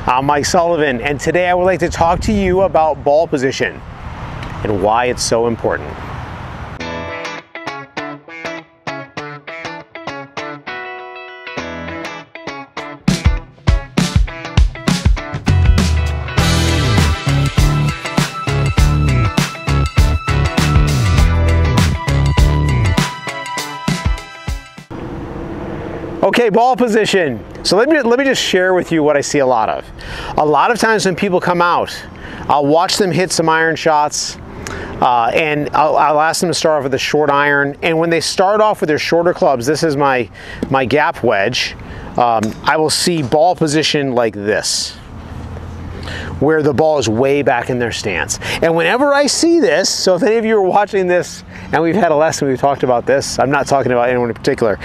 I'm Mike Sullivan, and today I would like to talk to you about ball position and why it's so important. Okay, ball position. So let me just share with you what I see a lot of. A lot of times when people come out, I'll watch them hit some iron shots, and I'll ask them to start off with a short iron. And when they start off with their shorter clubs, this is my gap wedge, I will see ball position like this, where the ball is way back in their stance. And whenever I see this, so if any of you are watching this and we've had a lesson, we've talked about this, I'm not talking about anyone in particular.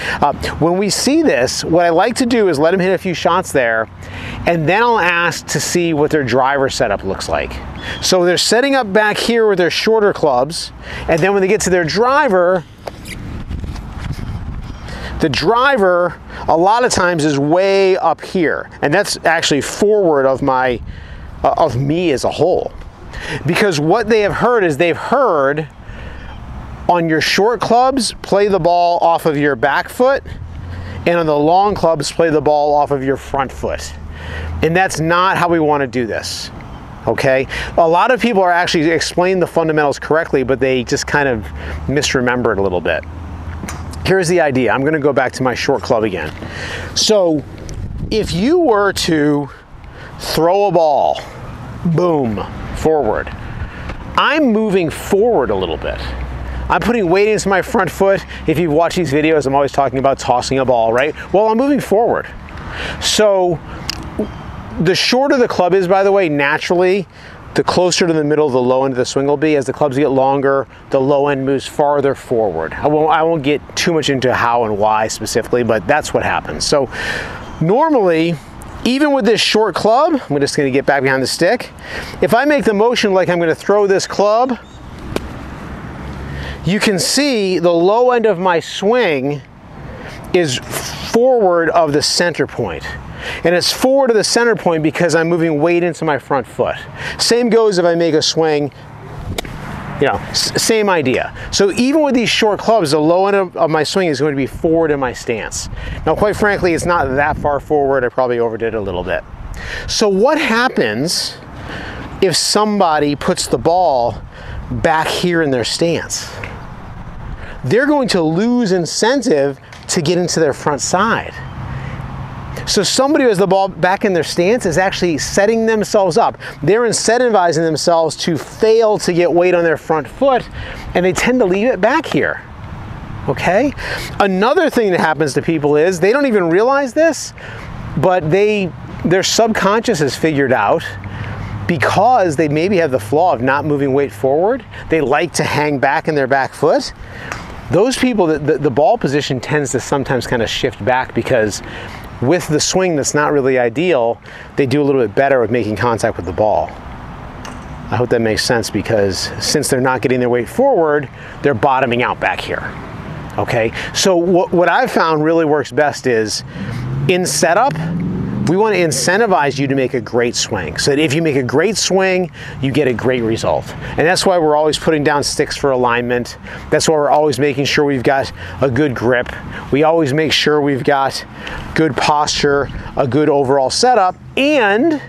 When we see this, what I like to do is let them hit a few shots there, and then I'll ask to see what their driver setup looks like. So they're setting up back here with their shorter clubs, and then when they get to their driver, the driver a lot of times is way up here, and that's actually forward of me as a whole. Because what they have heard is they've heard on your short clubs, play the ball off of your back foot, and on the long clubs, play the ball off of your front foot. And that's not how we want to do this, okay? A lot of people are actually explaining the fundamentals correctly, but they just kind of misremember it a little bit. Here's the idea. I'm going to go back to my short club again. So if you were to throw a ball, boom, forward, I'm moving forward a little bit. I'm putting weight into my front foot. If you've watched these videos, I'm always talking about tossing a ball, right? Well, I'm moving forward. So the shorter the club is, by the way, naturally, the closer to the middle the low end of the swing will be. As the clubs get longer, the low end moves farther forward. I won't get too much into how and why specifically, but that's what happens. So normally, even with this short club, I'm just going to get back behind the stick. If I make the motion like I'm going to throw this club, you can see the low end of my swing is forward of the center point. And it's forward of the center point because I'm moving weight into my front foot. Same goes if I make a swing, you know, same idea. So even with these short clubs, the low end of my swing is going to be forward in my stance. Now, quite frankly, it's not that far forward. I probably overdid it a little bit. So what happens if somebody puts the ball back here in their stance? They're going to lose incentive to get into their front side. So somebody who has the ball back in their stance is actually setting themselves up. They're incentivizing themselves to fail to get weight on their front foot, and they tend to leave it back here, okay? Another thing that happens to people is they don't even realize this, but their subconscious is figured out, because they maybe have the flaw of not moving weight forward. They like to hang back in their back foot. Those people, the ball position tends to sometimes kind of shift back, because with the swing that's not really ideal, they do a little bit better with making contact with the ball. I hope that makes sense, because since they're not getting their weight forward, they're bottoming out back here, okay? So what I've found really works best is in setup, we want to incentivize you to make a great swing. So that if you make a great swing, you get a great result. And that's why we're always putting down sticks for alignment. That's why we're always making sure we've got a good grip. We always make sure we've got good posture, a good overall setup, and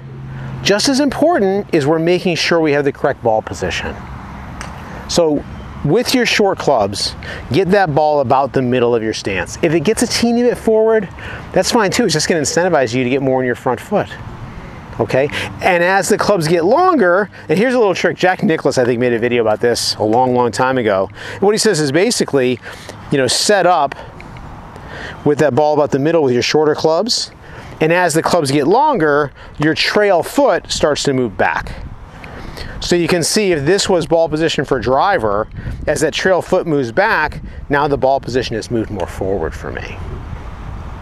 just as important is we're making sure we have the correct ball position. So with your short clubs, get that ball about the middle of your stance. If it gets a teeny bit forward, that's fine too. It's just going to incentivize you to get more in your front foot, okay? And as the clubs get longer, and here's a little trick. Jack Nicklaus, I think, made a video about this a long time ago. And what he says is basically, you know, set up with that ball about the middle with your shorter clubs, and as the clubs get longer, your trail foot starts to move back. So you can see if this was ball position for driver, as that trail foot moves back, now the ball position has moved more forward for me.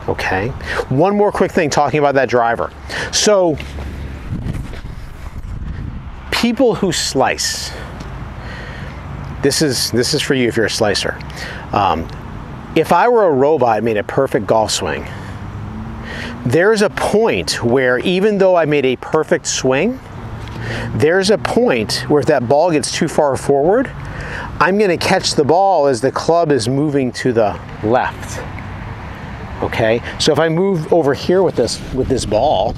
Okay? One more quick thing talking about that driver. So people who slice, this is for you if you're a slicer. If I were a robot, made a perfect golf swing, there's a point where even though I made a perfect swing, there's a point where if that ball gets too far forward, I'm going to catch the ball as the club is moving to the left. Okay, so if I move over here with this ball,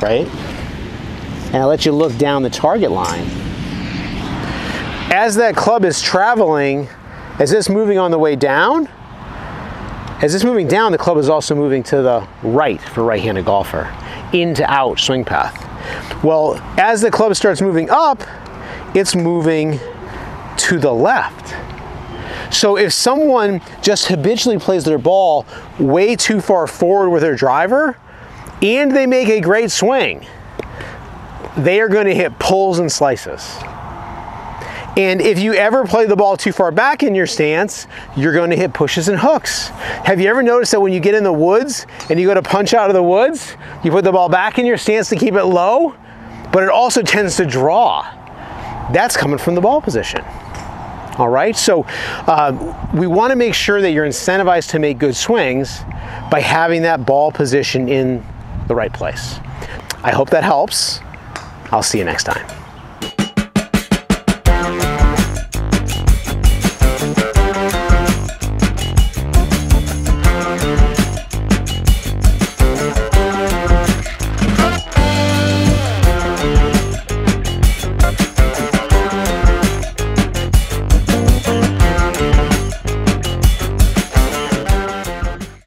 right, and I let you look down the target line, as that club is traveling, as it's moving on the way down, as it's moving down, the club is also moving to the right for right-handed golfer, in to out swing path. Well, as the club starts moving up, it's moving to the left. So if someone just habitually plays their ball way too far forward with their driver, and they make a great swing, they are going to hit pulls and slices. And if you ever play the ball too far back in your stance, you're going to hit pushes and hooks. Have you ever noticed that when you get in the woods and you go to punch out of the woods, you put the ball back in your stance to keep it low, but it also tends to draw? That's coming from the ball position. All right, so we want to make sure that you're incentivized to make good swings by having that ball position in the right place. I hope that helps. I'll see you next time.